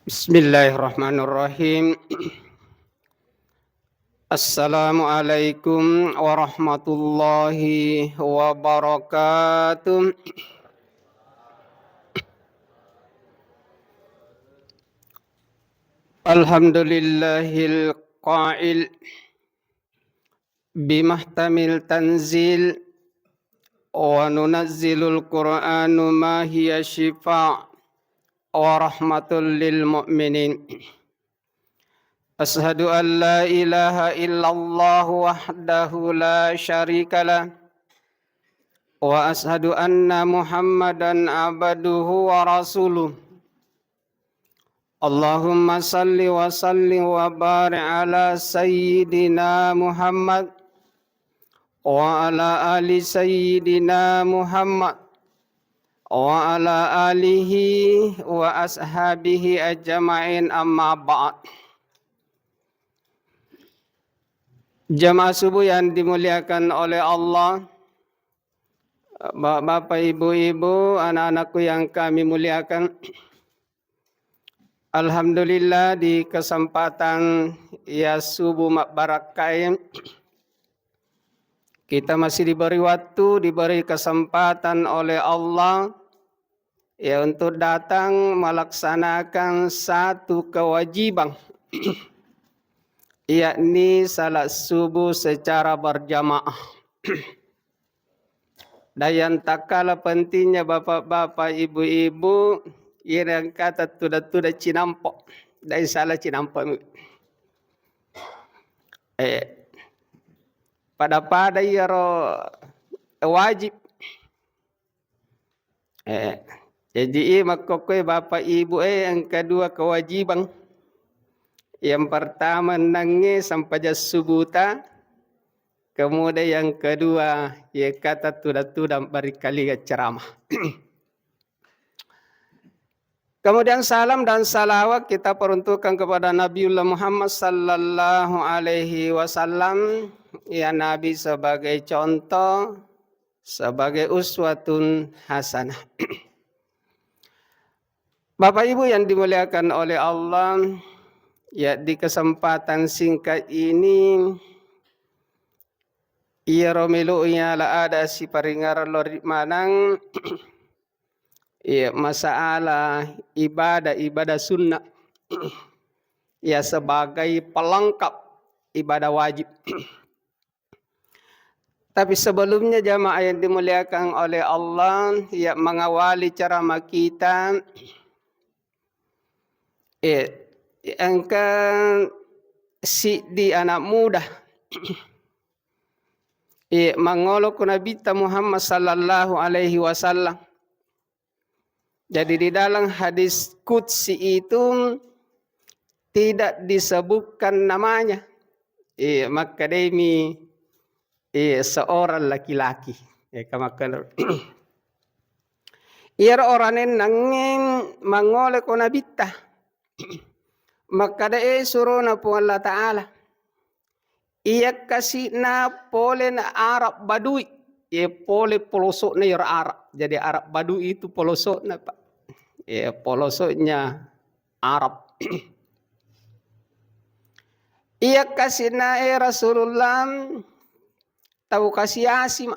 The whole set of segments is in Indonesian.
Bismillahirrahmanirrahim. Assalamualaikum warahmatullahi wabarakatuh. Alhamdulillahil qail bimahtamil tanzil wa nunazzilul qur'anu ma hiya shifa' wa rahmatul lil mu'minin. Ashhadu an la ilaha illallah wahdahu la syarikalah wa ashhadu anna Muhammadan abduhu wa rasuluh. Allahumma salli wa sallim wa barik ala sayyidina Muhammad wa ala ali sayyidina Muhammad wa ala alihi wa ashabihi ajma'in, amma ba'd. Jamaah subuh yang dimuliakan oleh Allah, bapak, ibu-ibu, anak-anakku yang kami muliakan. Alhamdulillah di kesempatan ya subuh barakah kita masih diberi waktu, diberi kesempatan oleh Allah ya untuk datang melaksanakan satu kewajiban yakni salat subuh secara berjamaah. Dan yang tak kalah pentingnya bapak-bapak, ibu-ibu, yang kata tuda cinampo, dan salah cinampo. Pada ya wajib. Jadi makokoi bapak ibu yang kedua kewajiban. Yang pertama nangis sampai subuta, kemudian yang kedua ya kata tuda berkali ceramah. Kemudian salam dan salawat kita peruntukkan kepada Nabiullah Muhammad sallallahu alaihi wasallam, ya Nabi sebagai contoh, sebagai uswatun hasanah. Bapak Ibu yang dimuliakan oleh Allah, ya di kesempatan singkat ini ia romilunya la ada si paringar lori manang ya masalah ibadah sunnah ya sebagai pelengkap ibadah wajib. Tapi sebelumnya jamaah yang dimuliakan oleh Allah, ya mengawali ceramah kita angka si di anak muda mengolok Nabi Muhammad sallallahu alaihi wasallam. Jadi di dalam hadis qudsi itu tidak disebutkan namanya. Maka demi seorang laki-laki. Ia orang yang nangin mengolok Nabi maka dia suruh na po Allah Ta'ala. Ia kasih na pole na Arab Badui. Ia pole pelosok na Arab. Jadi Arab Badui itu pelosok na Pak. Ia pelosoknya Arab. Ia kasih na Rasulullah tahu kasih asim.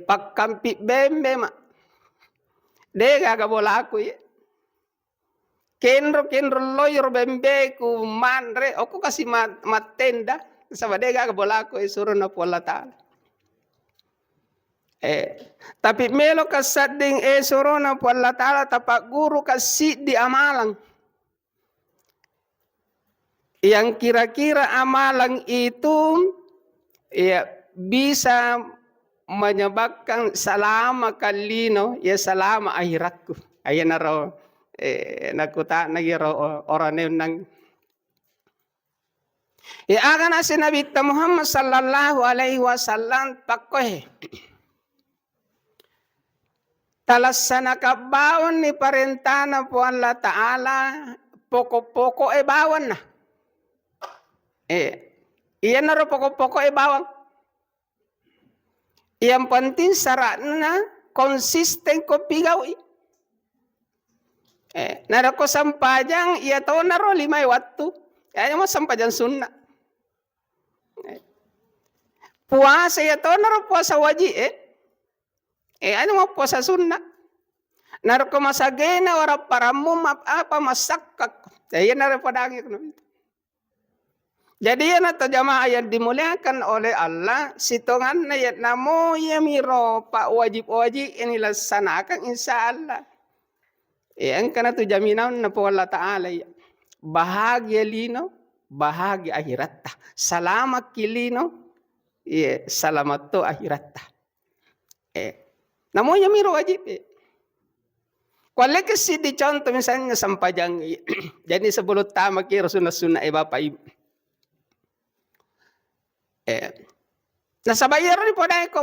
Pakampik bembe mak. Dia gak boleh aku ya. Kenro loyor bembe ku manre aku kasih matenda sama dia gak boleh aku suruh na po Allah Ta'ala. Tapi melo kasading suruh na po Allah Ta'ala tapak guru kasih di amalan. Yang kira-kira amalan itu ya bisa menyebabkan selama kalino ya selama akhiratku. Ayan naro nakuta nagiro orang nang ya akan asin Nabi Muhammad sallallahu alaihi wasallam pakoh talasana kabawan ni parentana po Allah Ta'ala poko-poko bawan na iyan naro poko-poko bawang. Yang penting syaratnya konsisten ko pigawi. Narako sampajang iya tahu naro 5 waktu. Kayaknya mau sampajang sunnah. Puasa ya tahu naro puasa wajib ano mau puasa sunnah. Narko masagena ora paramu apa masakak. Jadi naro padangi kuno. Jadi yan atau jamaah yang dimuliakan oleh Allah, sitongan na yan namo yamiro pa wajib-wajib ini laksanakan insya Allah. Yang karena tu jaminan na po Allah Ta'ala ya. Bahagia lino, bahagia akhirat. Salamat kilino, ya salamat to akhirat. Namo yamiro wajib. Kuala kasi di contoh misalnya sampajang. Jadi sebelum tamak kira sunnah bapak ibu. Nasabayar ni po dahil ko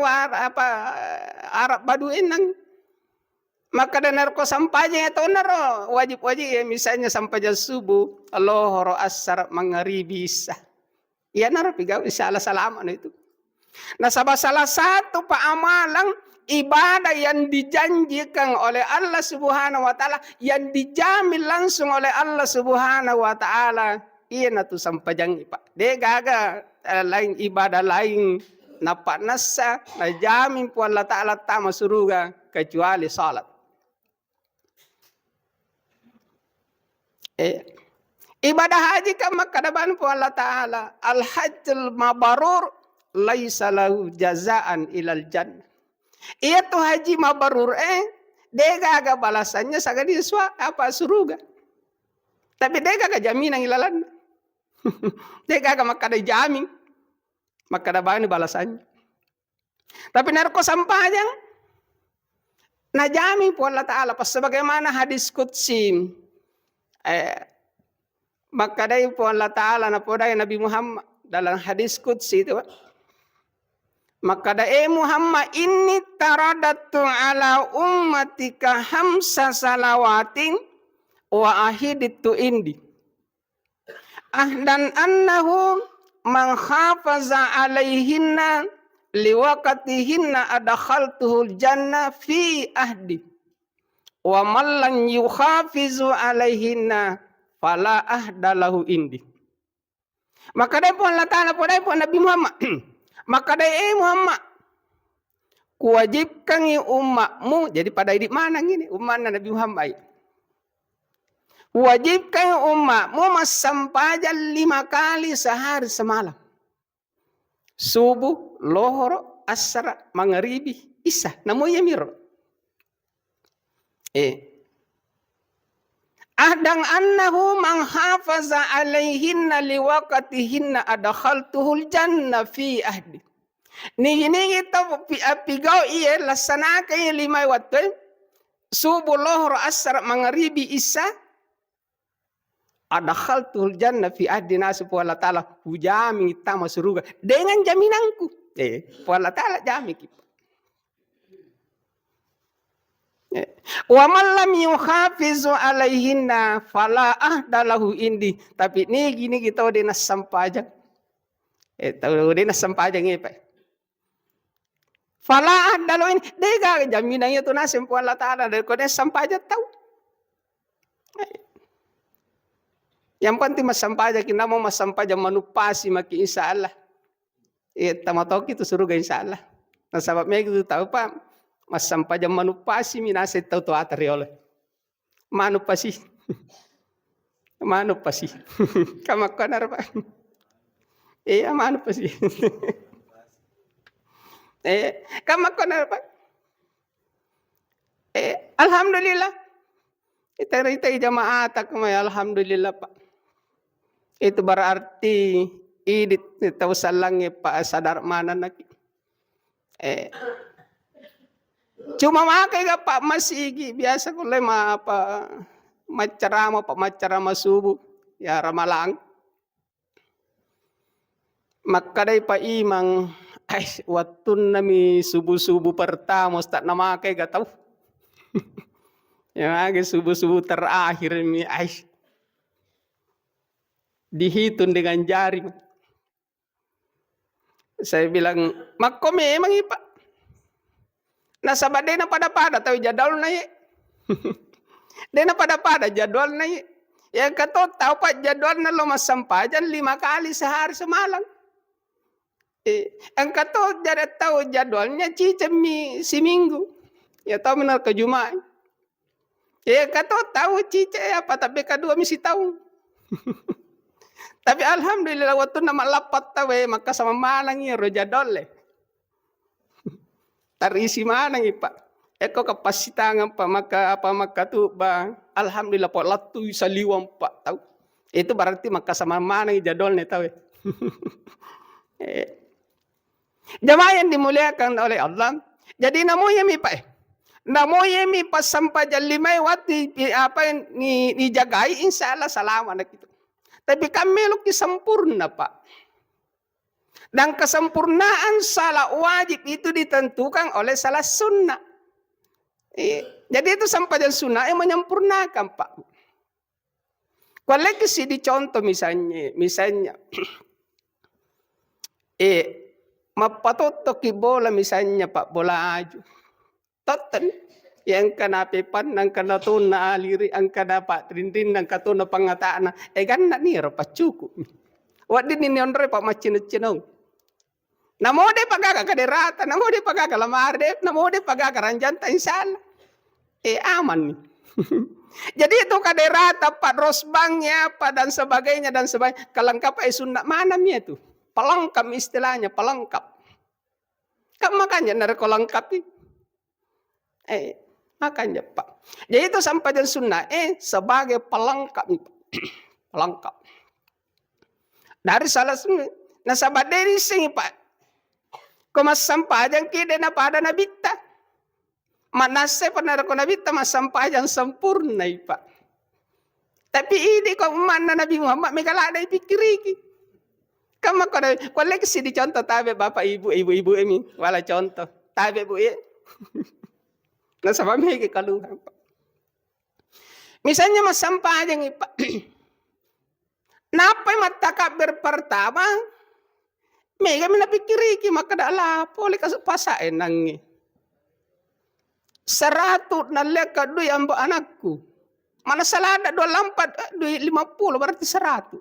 Arab Baduin nang makadanar ko sampanya ito naro wajib-wajib misalnya sampanya subuh Allohoro asar mangaribisa yan naro pigaw isalah salaman itu. Salah satu paamalang ibadah yang dijanjikan oleh Allah Subhanahu wa taala yang dijamin langsung oleh Allah Subhanahu wa taala iyan na to sampajang ipa de gaga lain ibadah lain napak nasa najamin po Allah Ta'ala tama suruga kecuali salat. Ibadah haji kan makadaban po Allah Ta'ala al-hajjul mabarur laisa lahu jazaan ilal jannah. Iya to haji mabarur dega aga balasannya sagadi apa suruga. Tapi dega aga jaminan ilalan. Dega aga makada jamin. Maka dabani balasannya. Tapi narko sampajang najami po Allah Ta'ala pas sebagaimana hadis qudsi maka dai po Allah Ta'ala na po dai Nabi Muhammad dalam hadis qudsi itu maka dai Muhammad inni taradatu ala ummatika hamsa salawatin wa ahiditu indi dan annahu man khafaza alaihinna liwaqatihinna adkhaltuhul jannah fi ahdi wa man lam yukhafizu alaihinna fala ahdalahu indi. Maka dai pun Allah Ta'ala pun dai pun Nabi Muhammad maka dai Muhammad kuwajibkan umatmu jadi pada di mana ini umat Nabi Muhammad wajibkan umatmu masampajan 5 kali sehari semalam. Subuh, lohor, asar, maghribi, isya. Namanya miro. Adang annahu man hafaza alaihinna liwaqatihinna adkhaltuhul jannah fi ahdi. Ini kita pigau iya laksanakan 5 waktu. Subuh, lohor, asar, maghribi, isya. Adkhaltul jannah fi ahdi nasu po Allah Ta'ala hujami tama suruga dengan jaminanku po Allah Ta'ala jami kita wa man lam yukhafizu alaihinna fala ahdalahu indi tapi ni gini kita udah nasampajang tahu udah nasampajang apa fala ahdalahu indi dega jaminannya tu nasim po Allah Ta'ala dari kau nasampajang tahu. Yang penting masampaja kita mau masampaja manupasi maki insya Allah. Tamatau itu suruh insya Allah. Nah sebabnya itu tahu pak masampaja manupasi minasa tahu tu atari oleh. Manupasi, manupasi. Kamu kanar pak. Iya manupasi. Kamu kanar pak. Alhamdulillah. Kita jamaah tak may alhamdulillah pak. Itu berarti idit tahu salangnya pak sadar mana nak. Cuma makai ga pak masigi biasa kulai ma apa macarama pak macarama subuh ya ramalang. Makadai pak imang waktu nami subuh pertama tak nama makai ga tahu. Yang lagi subuh terakhir mi dihitung dengan jari. Saya bilang, "Makko memang ipa." Nasabade na pada tahu jadal na Dena pada jadwalnya. Yang kata tahu pak jadwalnya lo mas sampajan 5 kali sehari semalam. Yang kata jadi tahu jadwalnya cicemi seminggu. Ya tahu benar ke Jumat. Ya kata tahu cice apa tapi kedua misi tahu. Tapi alhamdulillah waktu nama lapat tahu maka sama manang ya roja dole. Tarisi manang pak. Eko kapasitangan pak maka tu bang. Alhamdulillah pak latu saliwang pak tahu. Itu berarti maka sama manang jadolnya tahu. Jamaah yang dimuliakan oleh Allah. Jadi namanya mi pak. Namanya mi pas sampai jam 5 waktu apa ni jagai insya Allah selamat gitu. Tapi kami luki sempurna pak. Dan kesempurnaan salah wajib itu ditentukan oleh salah sunnah. Jadi itu sampai jam sunnah yang menyempurnakan pak. Kalau kisi dicontoh misalnya. Mapatotoki bola misalnya pak bola aju. Totten yang kena pepan nang kena tuna aliri ang kada pak trindin nang katuna pangataan kan nak niro pacuku wadi ni ondre pak macin cinong namo de pagaga kaderata namo de pagaga lamar de namo de pagaga ranjanta insyaallah aman nih. Jadi itu kaderata pak rosbangnya pak dan sebagainya kelengkap sunnah mana mia tuh pelengkap istilahnya pelengkap kan makanya dari kelengkap makanya pak. Jadi itu sampai dan sunnah sebagai pelengkap. Pelengkap. Dari salah sunnah. Nah sahabat dari sini pak. Kemas sampajang kide na pada nabita. Manase pada nabita mas sampajang sempurna pak. Tapi ini kok mana Nabi Muhammad megala ada pikiriki. Kamu kalau lagi dicontoh tabe bapak ibu ini wala contoh tabe bu ya. Nah sama mege kaluhan. Misalnya mas sampajang pak. Napa matakabir pertama? Mega mina pikiriki maka dah boleh kasih pasain nangi. 100 naleka duit ambo anakku. Mana salah ada 24 duit 50 berarti 100.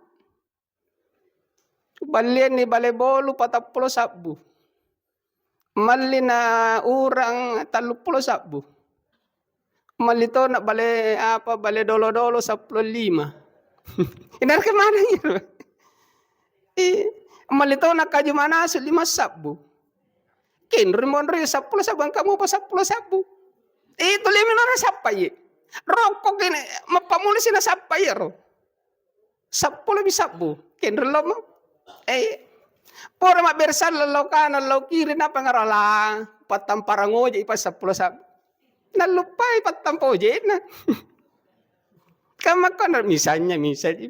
Balian ni bale bolu 40 sabu. Malina urang 30 sabu. Malito nak bale dolo-dolo 15. Inar ke mana gitu? Malito nak kaju mana 5 sabu. Kin rimonri 10 sabu kamu pa 10 sabu. Itu limin orang siapa ye? Rokok ini mapamuli sina siapa ye ro? 10 bisa bu. Kin relom. Pora mak bersal lo kanan lo kiri napa ngarala patam parangoje ipa 10 sabu. Nalupai patam poje na. Kamu kan misalnya. Jadi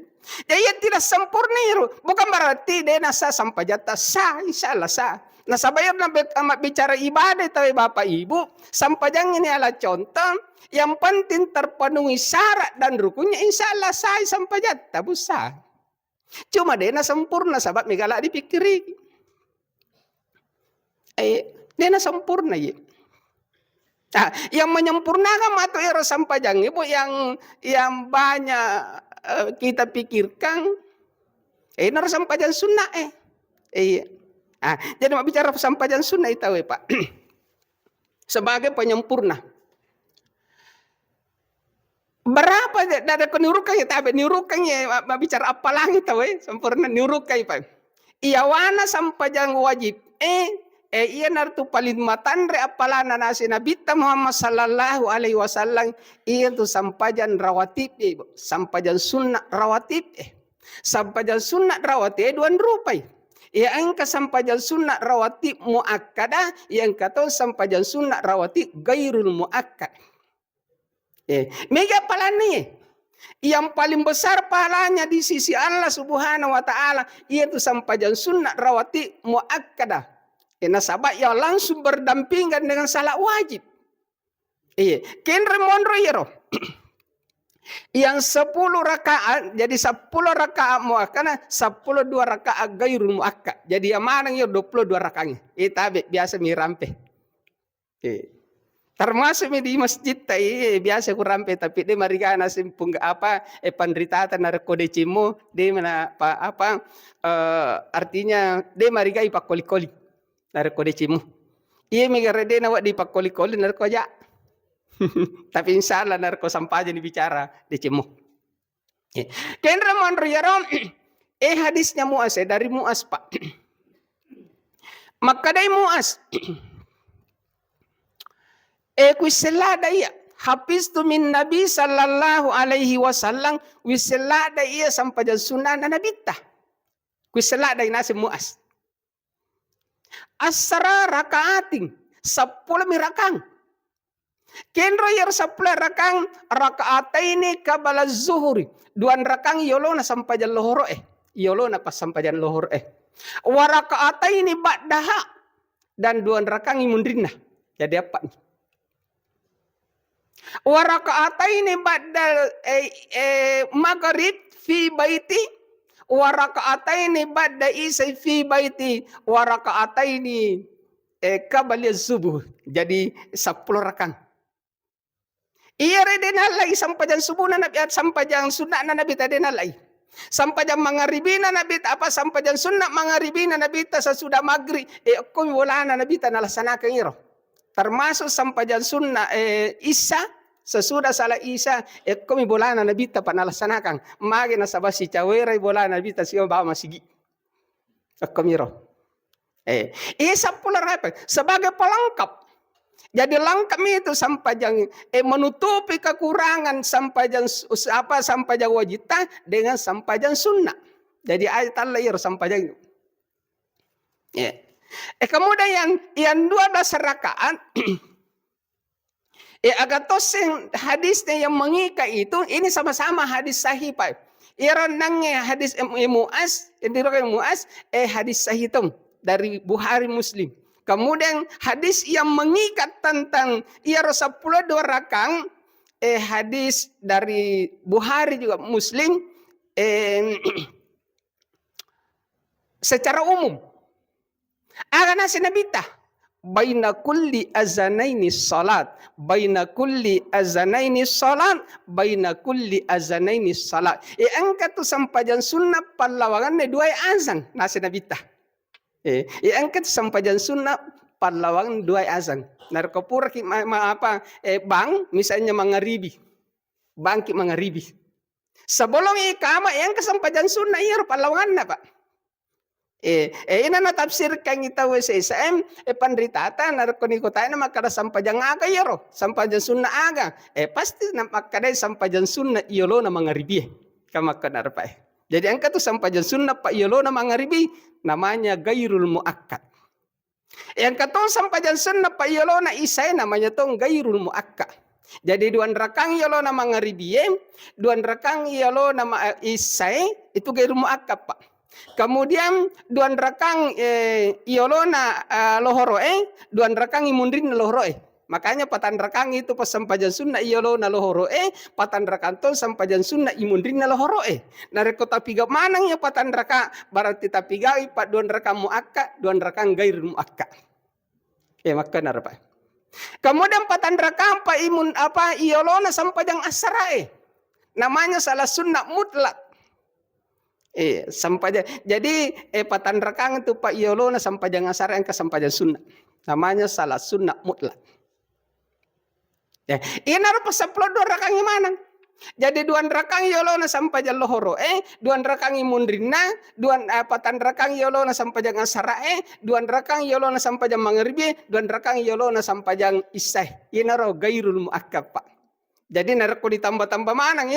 tidak sempurna itu. Bukan berarti dia nasa sampai jatah sah, insyaallah sah. Nah sabayar amat bicara ibadah tapi bapak ibu sampai jangan ini adalah contoh yang penting terpenuhi syarat dan rukunnya insyaallah sah sampai jatah busah. Cuma dia nasa sempurna sahabat megala dipikiri. Dia nasa sempurna ya. Nah, yang menyempurnakan matu ero sampajang ibu yang banyak kita pikirkan ini sampajang sunnah jadi mau bicara sampajang sunnah itu pak sebagai penyempurna berapa ada kenirukan ya tapi nirukannya bicara apa lagi tahu sempurna nirukan pak iyawana sampajang wajib iya nartu paling matandre apalana nasi Nabi Muhammad sallallahu alaihi wasallam iya tu sampajan rawatib sampajan sunnah rawatib sampajan sunnah rawatib dua rupai iya angka sampajan sunnah rawatib muakkadah yang kata sampajan sunnah rawatib gairul muakkad mega palani yang paling besar pahalanya di sisi Allah subhanahu wa ta'ala iya tu sampajan sunnah rawatib muakkadah nasabah yang langsung berdampingan dengan salat wajib. Kenre monro yero. Yang 10 rakaat jadi 10 rakaat muakkad 10 2 rakaat gairul muakkad. Jadi yang mana yang 22 rakaatnya. Biasa mirampe. Termasuk di masjid biasa ku rampe tapi dia marigana simpung apa pandritata narkode cimo dia mana apa artinya dia marigai pakoli-koli narkode cimo. Iya migare dia nawak di pakoli-koli narkoja. Tapi insyaallah narko sampaja bicara di cimo. Kendra manro yarom hadisnya Muas dari Muas Pak. Maka dari Muas kuiselada iya habis tu min Nabi sallallahu alaihi wasallam wiselada iya sampai jan sunnah Nabi ta. Kuiselada nasi Muas. Asra rakaating 10 mirakang. Kenro yer 10 rakang rakaataini qabala zuhuri. 2 rakang yolona sampai jan lohoro Yolona pas sampai jan lohor Wa rakaataini ba'daha dan 2 rakang imundrinna. Jadi apa nih? Wa raka'ataini ba'dal maghrib fi baiti wa raka'ataini ba'da isya fi baiti wa raka'ataini qabla subuh. Jadi 10 rakang. Iya redena lagi sampai jam subuh na Nabi sampai jam sunnah na Nabi tadi nalai. Sampai jam maghribina Nabi apa sampai jam sunnah maghribina Nabi ta sesudah maghrib kami bolana Nabi ta nalaksanakan iro. Termasuk sampai jam sunnah isya sesudah salah isya kami bolana Nabi ta panalaksanakan. Magi na sabasi cawere bolana Nabi ta siya bawa masigi. Kami iro. Iya 10 rakang sebagai pelengkap. Jadi lengkap itu sampai yang menutupi kekurangan sampai yang sampai yang wajibah dengan sampai yang sunnah. Jadi ayat Allah ya sampai yang kemudian yang 12 rakaat agak toseng hadisnya yang mengikat itu ini sama-sama hadis sahih Pak. Iranangnya hadis Muaz yang diriwayatkan Muaz hadis sahih itu dari Bukhari Muslim. Kemudian hadis yang mengikat tentang 10 rakang hadis dari Bukhari juga Muslim secara umum. Agak nasi nabita baina kulli azanaini salat baina kulli azanaini salat baina kulli azanaini salat. Angkat tu sampajan sunnah pallawangan 2 azan nasi nabita. Angkat sampajan sunnah pallawangan 2 azan. Narkopura bang misalnya mangaribi. Bangki mangaribi. Sebelum ikama yang kesampajan sunnah iya pallawangan na Pak. Ina na tafsirkan kita WSSM pandritata narkoni kota na makada sampajan aga yero sampajan sunnah aga pasti na makada sampajan sunnah iyolo na mangaribi kamakana Pak. Jadi angkat tu sampajan sunnah Pak iyolo na mangaribi namanya gairul muakkad. Yang ketong sampajan sunnah Pak iyolo na isai namanya tong gairul muakkad. Jadi 2 rakang iyolo na mangaribi 2 rakang iyolo na isai itu gairul muakkad Pak. Kemudian 2 rakang iyolo na lohoro 2 rakang imundrin na lohoro Makanya 4 rakang itu pas sampajan sunnah iyolo na lohoro 4 rakang ton sampajan sunnah imundrin na lohoro nareko tapiga manang ya 4 rakang berarti tapiga 2 rakang muakkad 2 rakang gair muakkad. Maka narapa. Kemudian 4 rakang pa imun iyolo na sampajan asra namanya salah sunnah mutlak. Jadi 4 rakang itu Pak iyolo na sampajan asar yang kesampajan sunnah. Namanya salah sunnah mutlak. Ini harus 10 rakang mana? Jadi 2 rakang iyolo na sampajan lohoro 2 rakang imundrina 4 rakang iyolo na sampajan asar 2 rakang iyolo na sampajan maghribi 2 rakang iyolo na sampajan isya. Ini harus gairul muakkad Pak. Jadi narko ditambah-tambah mana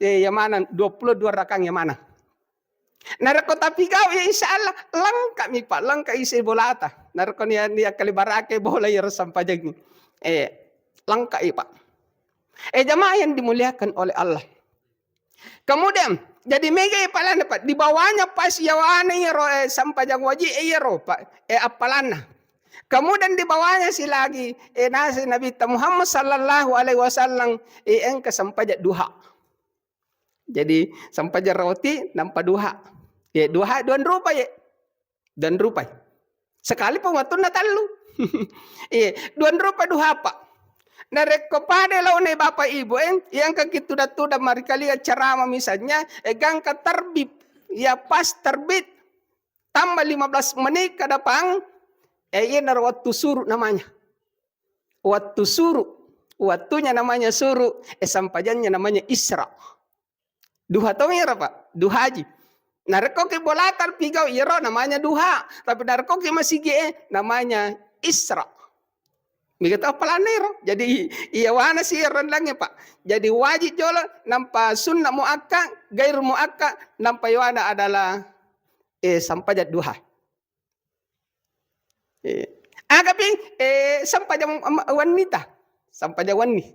ya mana 22 rakang ya mana? Narko tapi kau ya insyaallah lengkap nih Pak, lengkap isi bolata. Narko dia kalibarake bola ya sampai jadi lengkap Pak. Jamaah yang dimuliakan oleh Allah. Kemudian jadi mega palan Pak, di bawahnya pas yawane sampai jang wajib Pak, apalana. Kemudian di bawahnya si lagi nasi Nabi Muhammad sallallahu alaihi wasallam engke sampai duha. Jadi sampai roti nampak duha. Duha 2 rupa Dan rupa. Sekali pun waktu na talu. 2 rupa duha Pak. Nareko pade law ne Bapak Ibu yang kakituda-tuda mari kali ceramah misalnya gang terbit ya pas terbit tambah 15 menit ke depan ini waktu suruh namanya. Waktu suruh. Waktunya namanya suruh. Sampajannya namanya Isra. Duha tahu ya Pak? Duha haji. Nareko ke bolatar pigau iro namanya duha. Tapi nareko ke masih namanya Isra. Begitu apa nero. Jadi iya wana sih rendangnya Pak. Jadi wajib jola nampak sunnah muakkad, gair muakkad, nampak wana adalah sampajat duha. Agaping sampaja wanita, sampaja wani.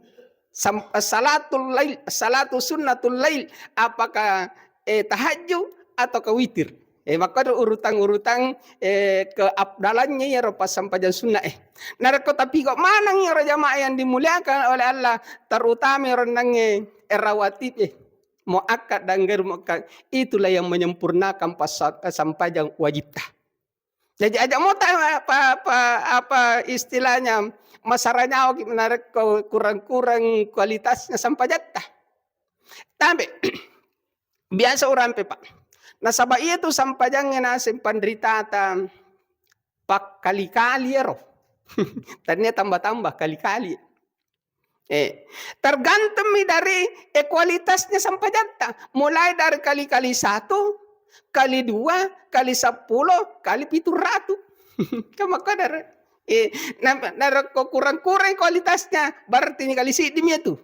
Salatul lail, salatu sunnatul lail, apakah tahajud atau ke witir. Maka urutan-urutan keabdalannya ya pas sampajan sunnah nareko tapi kok mana ya jamaah yang dimuliakan oleh Allah, terutama rendangnya rawatib muakkad dan gair muakkad, itulah yang menyempurnakan pas sampajan wajib. Jadi aja mau apa istilahnya masaranya menarik kurang-kurang kualitasnya sampajat. Tapi biasa orang Pak. Nah sabab itu sampajangnya nasim penderita pak kali-kali ya roh. Tadinya tambah-tambah kali-kali. Tergantung dari kualitasnya sampajat. Mulai dari kali-kali 1, kali 2, kali 10, kali 700. Kamu kadar. Kurang-kurang kualitasnya. Berarti ini kali sidimnya tuh.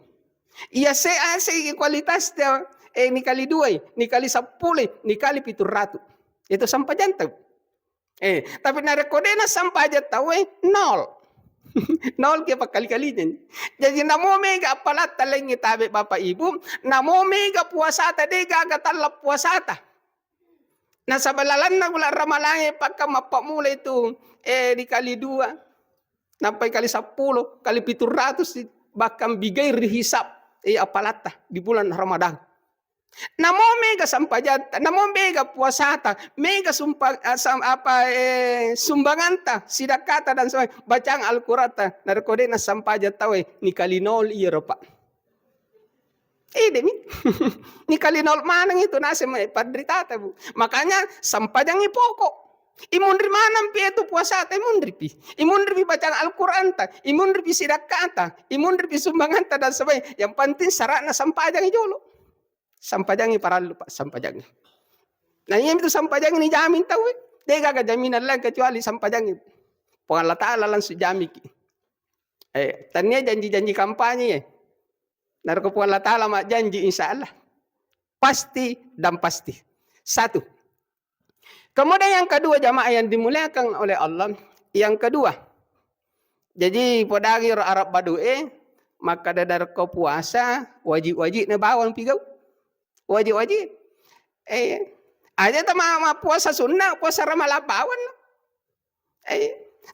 Iya saya kualitasnya. Ini kali 2, ini kali 10, ini kali 700. Itu sampai jantung. Tapi narekodena sampai aja tahu 0. 0 ke kali-kalinya. Jadi namo mega apalat talengi tabe Bapak Ibu, namo mega puasa tadi gaga talap puasa ta. Nah sabalalan na bulan Ramalan pakka mapamula itu dikali 2, sampai kali 10, kali 700 bahkan bigair hisap apalata di bulan Ramadan. Namo mega sampajata, namo mega puasata, mega sumbanganta, sidakata dan sebagainya, bacaan Al-Qur'an, narkodena sampajata ni kali 0 iya Pak. Demi ni kali 0 manang itu nasi padritata Bu. Makanya sampajang pokok. Imundri manam pi itu puasata imundri pi. Imundri pi bacaan Al-Qur'an ta, imundri pi sidakata, imundri pi sumbanganta dan sebagainya. Yang penting syaratnya sampajang jolo. Sampajangi para lupa sampajangi. Nah ini itu sampajangi ni jamin tahu. Dia gak jaminan lang kecuali sampajangi. Allah Ta'ala langsung jamin. Tanya janji-janji kampanye. Narko Allah Ta'ala mak janji insya Allah. Pasti dan pasti. 1. Kemudian yang kedua jamaah yang dimuliakan oleh Allah. Yang kedua. Jadi podagi Arab Badui. Maka dari puasa wajib-wajib na bawang pigau. Wajib-wajib. Aja sama puasa sunnah, puasa ramalapawan.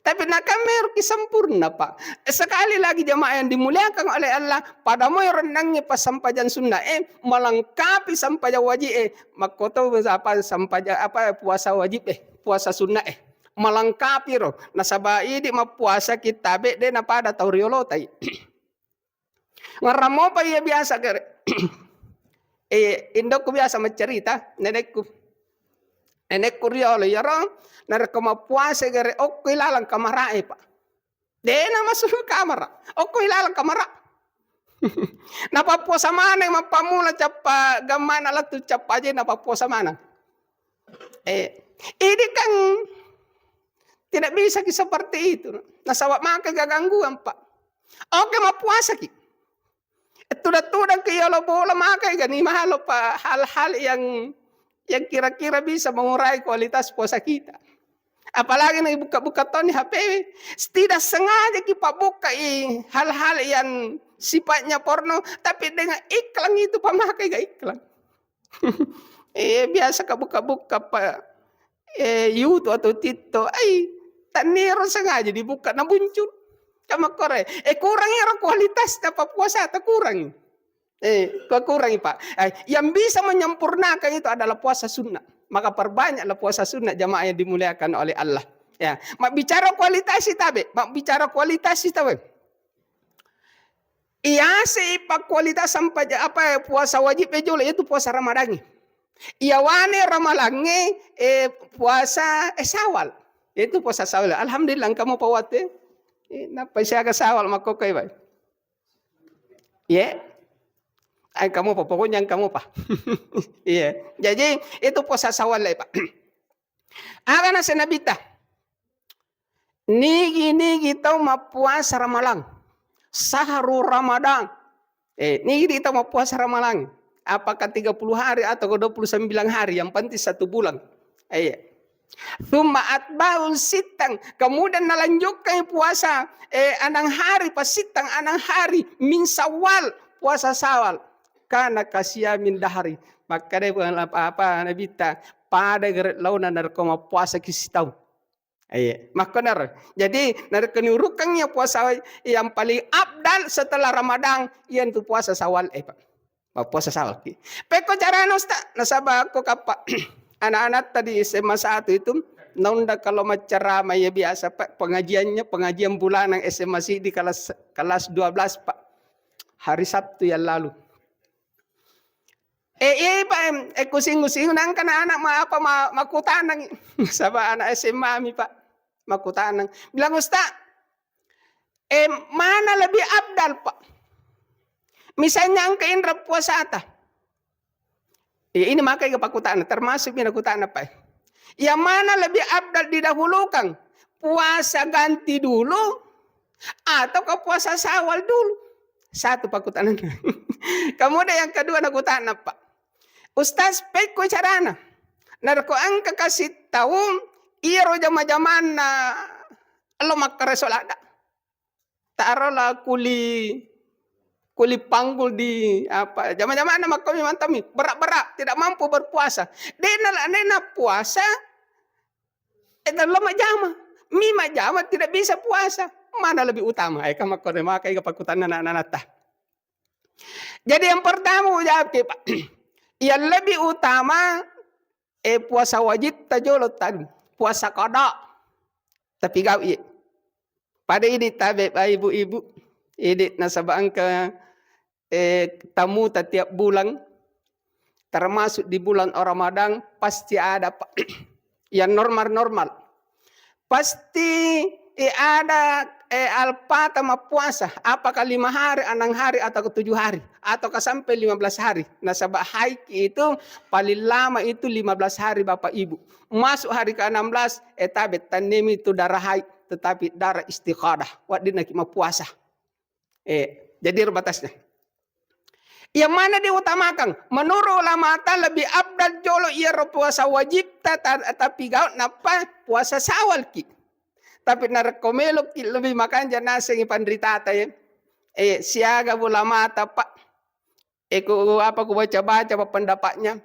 Tapi nakamer sempurna Pak. Sekali lagi jamaah yang dimuliakan oleh Allah, padamu yang rendangnya pas sampajan sunnah melengkapi sampajan wajib makoto apa sampajan apa puasa wajib puasa sunnah melengkapi roh. Nasaba ini puasa kita be de na pada tauriolo tai. Ngaramo pa iya biasa kere. Indokku biasa mencerita nenekku riolo yaro nareko puasa gere okko ilalang kamara Pak. Dena masuk kamera. Okko ilalang kamera. Napa puasa mana mapamula capa gamana latu capa aja napa puasa mana. Ini kan tidak bisa seperti itu. Nasawak maka gangguan Pak. Oke puasa ki. Tudak-tudak ke yolo bola makai gani mahalo pa hal-hal yang kira-kira bisa mengurai kualitas puasa kita. Apalagi nih buka-buka ton HP, tidak sengaja kita buka hal-hal yang sifatnya porno, tapi dengan iklan itu pemakai gak iklan. Biasa ke buka-buka pak YouTube atau TikTok, taniro sengaja dibuka na muncul. Kamu kore, kurang ya kualitas apa puasa atau kurang? Kurang Pak. Yang bisa menyempurnakan itu adalah puasa sunnah. Maka perbanyaklah puasa sunnah jamaah yang dimuliakan oleh Allah. Ya, mak bicara kualitas tabe, mak bicara kualitas tabe. Iya sih pak kualitas sampai apa puasa wajib jolo itu puasa Ramadan. Iya wane Ramalange puasa Sawal. Itu puasa Sawal. Alhamdulillah kamu pawate. Napa siya ka Sawal makokoy ba? Iya. Ay kamu pa pokoknya kamu pa. Iya. Jadi itu puasa Sawal lah pak. Aga na senabita. Nigi tau mapuasa Ramalang. Saharu Ramadan. Nigi tau mapuasa Ramalang. Apakah 30 hari atau 29 hari. Yang penting 1 bulan. Thumma atba'un sitang. Kemudian nalanjutkan puasa. Anang hari pas sitang anang hari. Min Sawal. Puasa Sawal. Karena kasiamin dahari. Maka dia apa nabita. Pada gerak launa narkoma puasa kisitau. Maka jadi narkenurukannya puasa yang paling abdal setelah Ramadan yang itu puasa Sawal puasa Sawal. Peko cara Ustaz nasaba ako kapa anak-anak tadi SMA 1 itu nunda kalau macerama ya biasa Pak pengajian bulanan SMA di kelas 12 Pak hari Sabtu yang lalu. Pak kusing-kusing nang kana anak makutanang sama anak SMA mi Pak. Makutanang. Bilang Ustaz, mana lebih abdal Pak? Misalnya angka indra puasa ata. Ini makanya kepakutan, termasuk minakutan Pak. Yang mana lebih abdal didahulukan? Puasa ganti dulu atau ke puasa Sawal dulu? Satu pakutan. Kemudian yang kedua nakutan Pak. Ustaz, peko carana. Narko angka kasih tahu iro jama-jaman na lo makaresolada. Tarola kuli panggul di apa jama-jaman na makomi mantami berak-berak tidak mampu berpuasa. Nena puasa lo majama. Mi majama tidak bisa puasa. Mana lebih utama? Kamu kore makai kepakutan anak-anak. Jadi yang pertama jawab Pak. Yang lebih utama puasa wajib tajolot tadi. Puasa qada. Tapi kau pada ini tabe ibu-ibu ini nasabang ke tamu setiap bulan termasuk di bulan Ramadan pasti ada yang normal-normal. Pasti ada alpatama puasa apakah 5 hari, 6 hari atau 7 hari ataukah sampai 15 hari. Nasabah haid itu paling lama itu 15 hari Bapak Ibu. Masuk hari ke-16 tabet tanem itu darah haid tetapi darah istikhadah. Wadina kita puasa. Jadi batasnya. Yang mana diutamakan? Menurut ulama lebih abdal jolo ia puasa wajib tapi gaut napa puasa Sawal ki. Tapi narkomelo lebih makan jana sengi pandritata ya. Siaga ulama Pak. Apa ku baca-baca pendapatnya.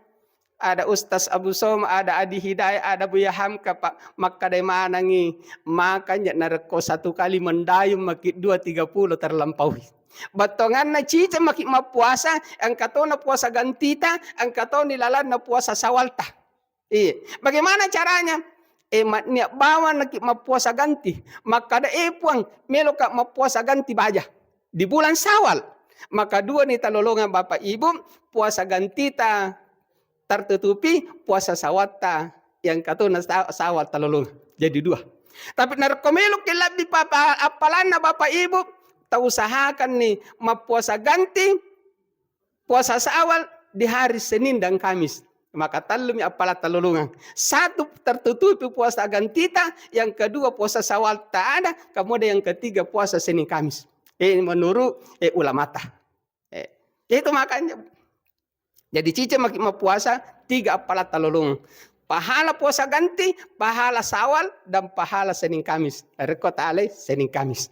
Ada Ustaz Abu Som, ada Adi Hidayah, ada Buya Hamka Pak. Maka dari mana ngi makanya narko 1 kali mendayung makit 230 terlampaui. Batongan na cica makit mapuasa, ang kato na puasa gantita, ang kato nilalan na puasa Sawalta. Bagaimana caranya? Niya bawa nakit mapuasa ganti. Maka da puang melo ka mapuasa ganti baja. Di bulan Sawal. Maka 2 ni talolongan Bapak Ibu, puasa gantita tertutupi, puasa Sawalta yang kato na Sawal talolongan. Jadi 2. Tapi narkomelo kilab di papa apalan na Bapak Ibu, usahakan nih mapuasa ganti puasa Sawal di hari Senin dan Kamis. Maka talumi apalat talulungan. 1 tertutupi puasa gantita, yang kedua puasa Sawal tak ada, kemudian yang ketiga puasa Senin Kamis. Menurut ulama itu makanya. Jadi cica makin mau puasa 3 apalat talulungan. Pahala puasa ganti, pahala Sawal dan pahala Senin Kamis. Rekota ale Senin Kamis.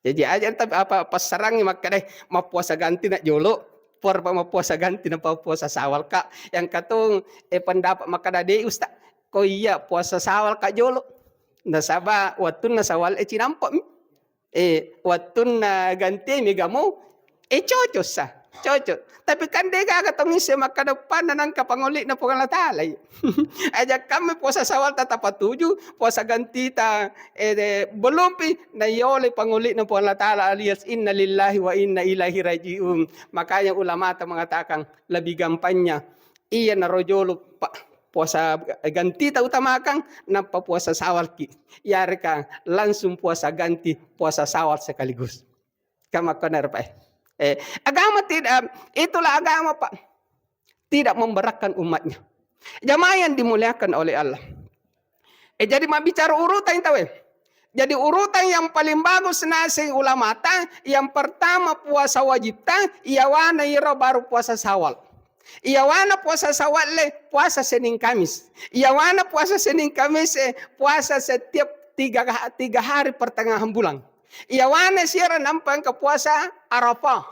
Jadi aja tapi apa pasarang maka deh mau puasa ganti nak jolo. Por mau puasa ganti na puasa Sawal kak yang katong pendapat maka dade Ustaz ko iya puasa Sawal kak jolo nasaba watun na Sawal cinampo watun na ganti mi gamo cocos sa cocok. Tapi kan dia kagak tomisi maka depan dan angka pangulik na Allah Ta'ala. Ajak kami puasa sawal tetap tujuh, puasa ganti ta belum pi na yole pangulik na Allah Ta'ala alias inna lillahi wa inna ilaihi raji'un. Makanya ulama mengatakan lebih gampangnya iya na rojolo puasa ganti ta utamakan napa puasa sawal ki. Yarka langsung puasa ganti puasa sawal sekaligus. Kama konar Pak. Agama tidak, itulah agama Pak. Tidak memberatkan umatnya. Jamaah yang dimuliakan oleh Allah. Jadi mau bicara urutan tahu. Jadi urutan yang paling bagus nasi ulama ta, yang pertama puasa wajib ta, iawana ira baru puasa sawal. Iawana puasa sawal le puasa Senin Kamis. Iawana puasa Senin Kamis puasa setiap tiga hari pertengahan bulan. Iawana siara nampang ke puasa Arafah.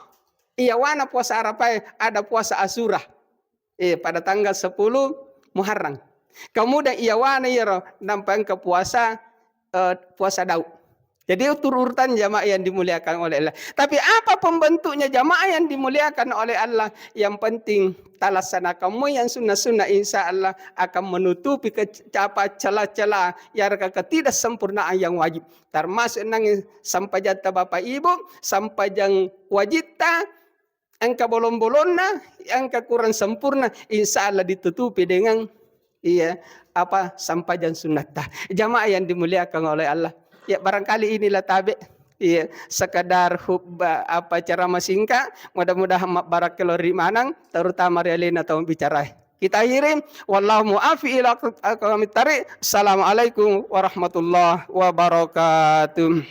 Iawana puasa Arafah ada puasa Asyura. Pada tanggal 10 Muharram. Kemudian iawana ira nampang ke puasa Daud. Jadi urutan jamaah yang dimuliakan oleh Allah. Tapi apa pembentuknya jamaah yang dimuliakan oleh Allah? Yang penting talaksanakan yang sunnah-sunnah insya Allah akan menutupi celah-celah yang ketidaksempurnaan yang wajib. Termasuk nang sampai jata Bapak Ibu, sampai jang wajibta, angka bolon-bolonna, angka kurang sempurna, insya Allah ditutupi dengan sampai jang sunnah. Jamaah yang dimuliakan oleh Allah. Ya barangkali inilah tabe. Iya, sekadar ceramah singkat. Mudah-mudahan barakallahu rimanang, terutama realina tahun bicara. Kita akhirin. Wallahu mu'afi ila aqwamit thariq. Assalamualaikum warahmatullahi wabarakatuh.